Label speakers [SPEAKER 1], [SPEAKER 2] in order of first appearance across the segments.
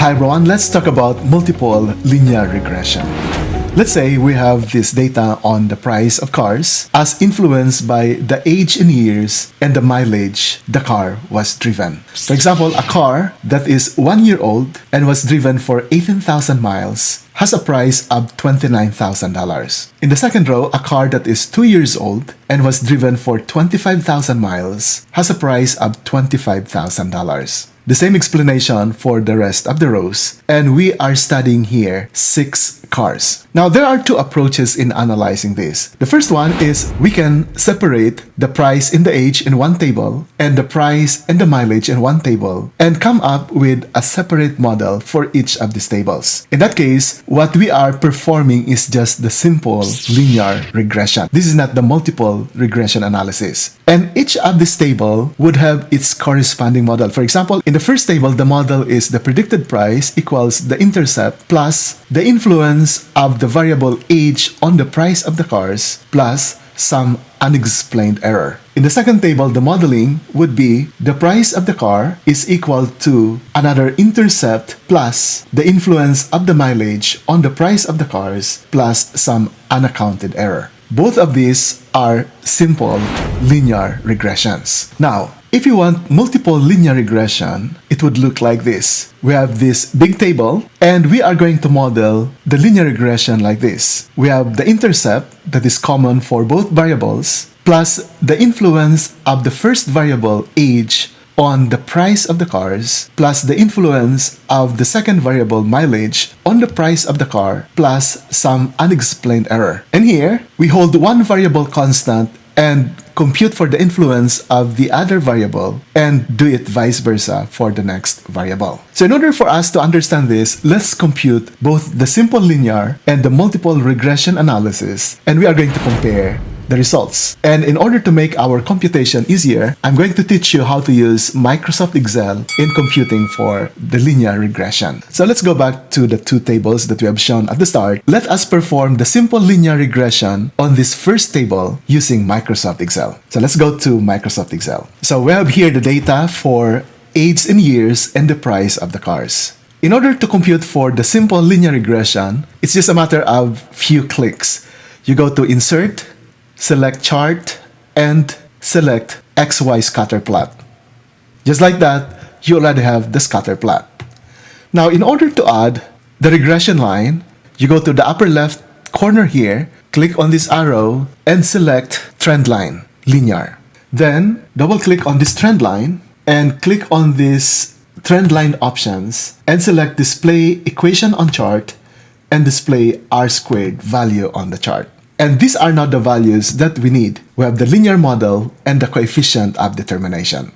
[SPEAKER 1] Hi everyone, let's talk about multiple linear regression. Let's say we have this data on the price of cars as influenced by the age in years and the mileage the car was driven. For example, a car that is 1 year old and was driven for 18,000 miles has a price of $29,000. In the second row, a car that is 2 years old and was driven for 25,000 miles has a price of $25,000. The same explanation for the rest of the rows, and we are studying here 6 cars. Now, there are 2 approaches in analyzing this. The first one is we can separate the price in the age in one table and the price and the mileage in one table and come up with a separate model for each of these tables. In that case, what we are performing is just the simple linear regression. This is not the multiple regression analysis. And each of this table would have its corresponding model. For example, in the first table, the model is the predicted price equals the intercept plus the influence of the variable age on the price of the cars plus some unexplained error. In the second table, the modeling would be the price of the car is equal to another intercept plus the influence of the mileage on the price of the cars plus some unaccounted error. Both of these are simple linear regressions. Now, if you want multiple linear regression, it would look like this. We have this big table, and we are going to model the linear regression like this. We have the intercept that is common for both variables, plus the influence of the first variable, age, on the price of the cars, plus the influence of the second variable, mileage, on the price of the car, plus some unexplained error. And here, we hold one variable constant and compute for the influence of the other variable and do it vice versa for the next variable. So in order for us to understand this, let's compute both the simple linear and the multiple regression analysis, and we are going to compare the results. And in order to make our computation easier, I'm going to teach you how to use Microsoft Excel in computing for the linear regression. So let's go back to the 2 tables that we have shown at the start. Let us perform the simple linear regression on this first table using Microsoft Excel. So let's go to Microsoft Excel. So we have here the data for age in years and the price of the cars. In order to compute for the simple linear regression, it's just a matter of few clicks. You go to Insert, select Chart, and select XY scatter plot. Just like that, you already have the scatter plot. Now, in order to add the regression line, you go to the upper left corner here, click on this arrow, and select Trend Line, Linear. Then, double-click on this trend line, and click on this trend line options, and select Display Equation on Chart, and Display R-squared value on the chart. And these are not the values that we need. We have the linear model and the coefficient of determination.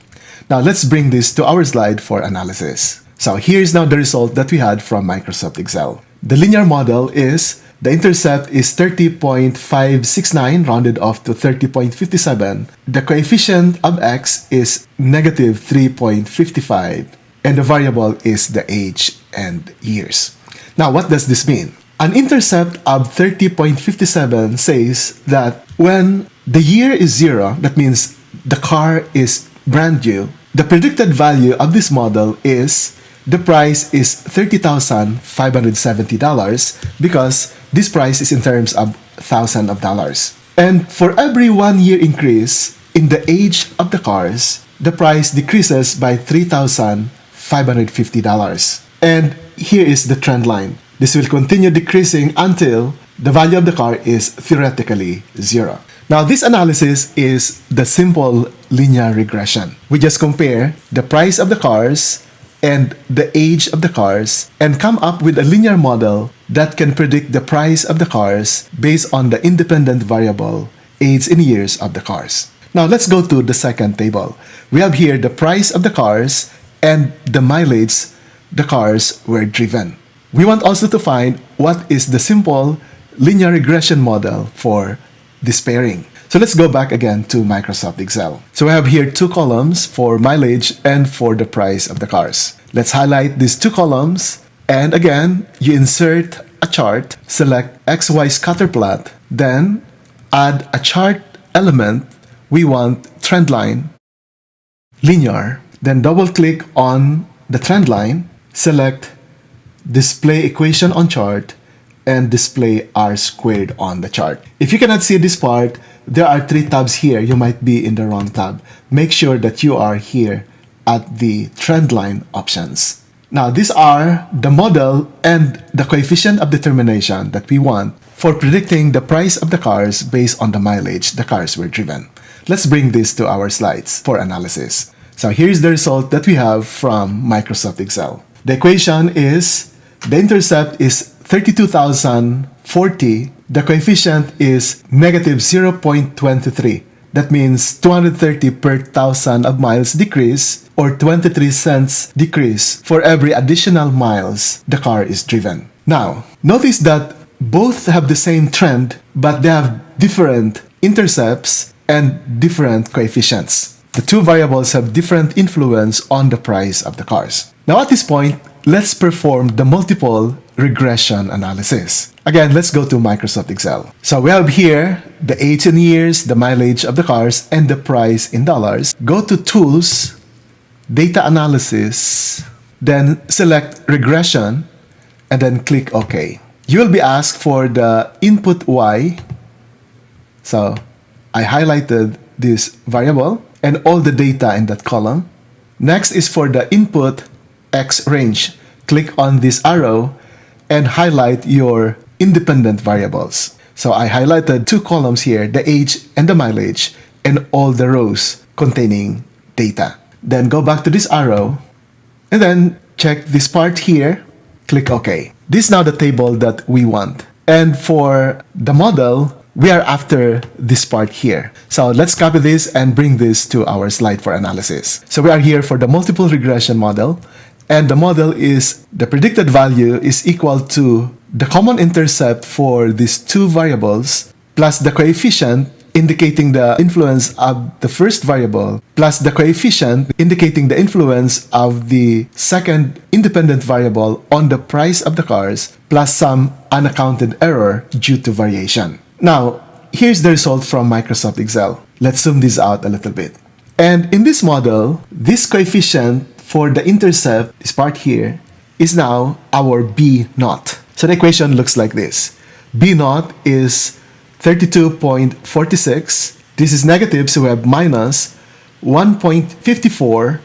[SPEAKER 1] Now let's bring this to our slide for analysis. So here's now the result that we had from Microsoft Excel. The linear model is the intercept is 30.569 rounded off to 30.57. The coefficient of x is negative 3.55 and the variable is the age and years. Now what does this mean? An intercept of 30.57 says that when the year is 0, that means the car is brand new, the predicted value of this model is the price is $30,570 because this price is in terms of thousands of dollars. And for every 1 year increase in the age of the cars, the price decreases by $3,550. And here is the trend line. This will continue decreasing until the value of the car is theoretically 0. Now, this analysis is the simple linear regression. We just compare the price of the cars and the age of the cars and come up with a linear model that can predict the price of the cars based on the independent variable age in years of the cars. Now, let's go to the second table. We have here the price of the cars and the mileage the cars were driven. We want also to find what is the simple linear regression model for this pairing. So let's go back again to Microsoft Excel. So we have here 2 columns for mileage and for the price of the cars. Let's highlight these 2 columns, and again, you insert a chart, select XY scatter plot, then add a chart element. We want trend line, linear, then double click on the trend line, select display equation on chart, and display R squared on the chart. If you cannot see this part, there are 3 tabs here. You might be in the wrong tab. Make sure that you are here at the trend line options. Now, these are the model and the coefficient of determination that we want for predicting the price of the cars based on the mileage the cars were driven. Let's bring this to our slides for analysis. So here's the result that we have from Microsoft Excel. The equation is, the intercept is 32,040. The coefficient is negative 0.23. That means 230 per thousand of miles decrease, or 23 cents decrease for every additional miles the car is driven. Now, notice that both have the same trend, but they have different intercepts and different coefficients. The two variables have different influence on the price of the cars. Now at this point, let's perform the multiple regression analysis. Again, let's go to Microsoft Excel. So we have here the age in years, the mileage of the cars, and the price in dollars. Go to Tools, Data Analysis, then select Regression, and then click OK. You will be asked for the input Y. So I highlighted this variable and all the data in that column. Next is for the input X range. Click on this arrow and highlight your independent variables. So I highlighted 2 columns here, the age and the mileage, and all the rows containing data. Then go back to this arrow and then check this part here, click OK. This is now the table that we want. And for the model, we are after this part here. So let's copy this and bring this to our slide for analysis. So we are here for the multiple regression model. And the model is, the predicted value is equal to the common intercept for these 2 variables plus the coefficient indicating the influence of the first variable plus the coefficient indicating the influence of the second independent variable on the price of the cars plus some unaccounted error due to variation. Now, here's the result from Microsoft Excel. Let's zoom this out a little bit. And in this model, this coefficient for the intercept, this part here, is now our B naught. So the equation looks like this. B naught is 32.46. This is negative, so we have minus 1.54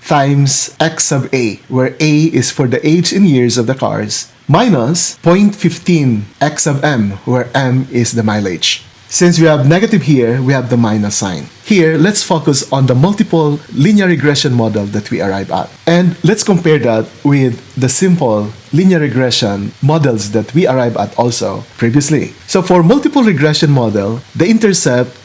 [SPEAKER 1] times X sub A, where A is for the age in years of the cars, minus 0.15 X sub M, where M is the mileage. Since we have negative here, we have the minus sign. Here, let's focus on the multiple linear regression model that we arrive at. And let's compare that with the simple linear regression models that we arrived at also previously. So for multiple regression model, the intercept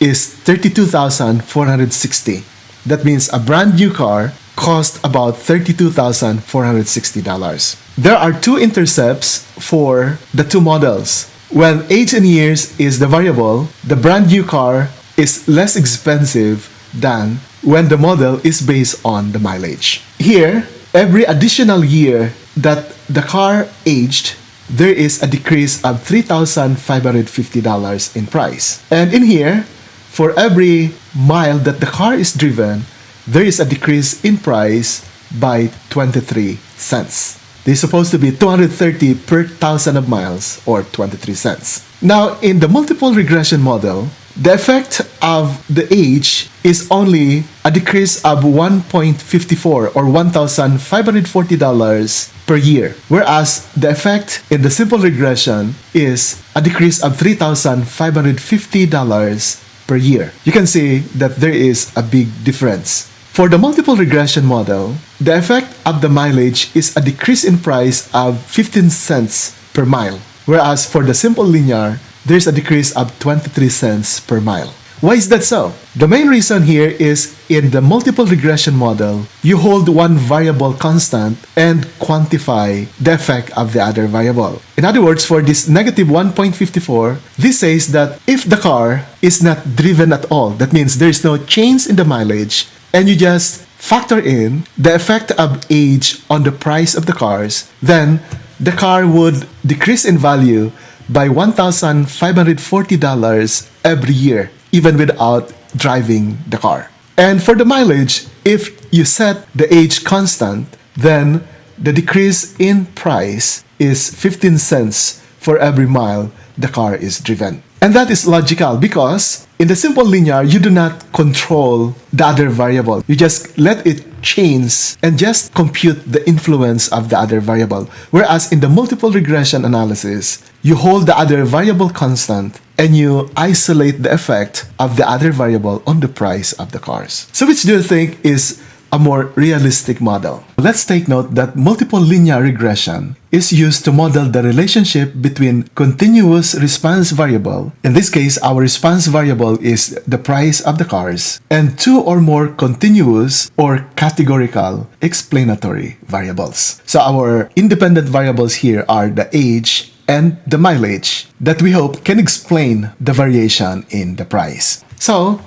[SPEAKER 1] is 32,460. That means a brand new car cost about $32,460. There are 2 intercepts for the 2 models. When age in years is the variable, the brand new car is less expensive than when the model is based on the mileage. Here, every additional year that the car aged, there is a decrease of $3,550 in price. And in here, for every mile that the car is driven, there is a decrease in price by 23 cents. They're supposed to be 230 per thousand of miles, or 23 cents. Now, in the multiple regression model, the effect of the age is only a decrease of 1.54 or $1,540 per year, whereas the effect in the simple regression is a decrease of $3,550 per year. You can see that there is a big difference. For the multiple regression model, the effect of the mileage is a decrease in price of 15 cents per mile, whereas for the simple linear, there's a decrease of 23 cents per mile. Why is that so? The main reason here is in the multiple regression model, you hold one variable constant and quantify the effect of the other variable. In other words, for this negative 1.54, this says that if the car is not driven at all, that means there's no change in the mileage, and you just factor in the effect of age on the price of the cars, then the car would decrease in value by $1,540 every year, even without driving the car. And for the mileage, if you set the age constant, then the decrease in price is 15 cents for every mile the car is driven. And that is logical because in the simple linear, you do not control the other variable. You just let it change and just compute the influence of the other variable. Whereas in the multiple regression analysis, you hold the other variable constant and you isolate the effect of the other variable on the price of the cars. So which do you think is a more realistic model? Let's take note that multiple linear regression is used to model the relationship between continuous response variable, in this case our response variable is the price of the cars, and two or more continuous or categorical explanatory variables. So our independent variables here are the age and the mileage that we hope can explain the variation in the price. So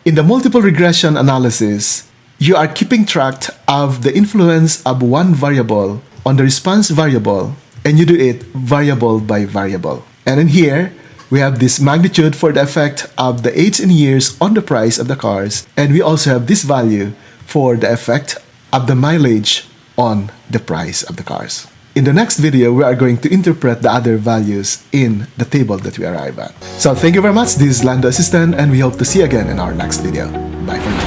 [SPEAKER 1] in the multiple regression analysis, you are keeping track of the influence of one variable on the response variable, and you do it variable by variable. And in here, we have this magnitude for the effect of the age in years on the price of the cars, and we also have this value for the effect of the mileage on the price of the cars. In the next video, we are going to interpret the other values in the table that we arrive at. So thank you very much. This is Lando Assistant, and we hope to see you again in our next video. Bye for now.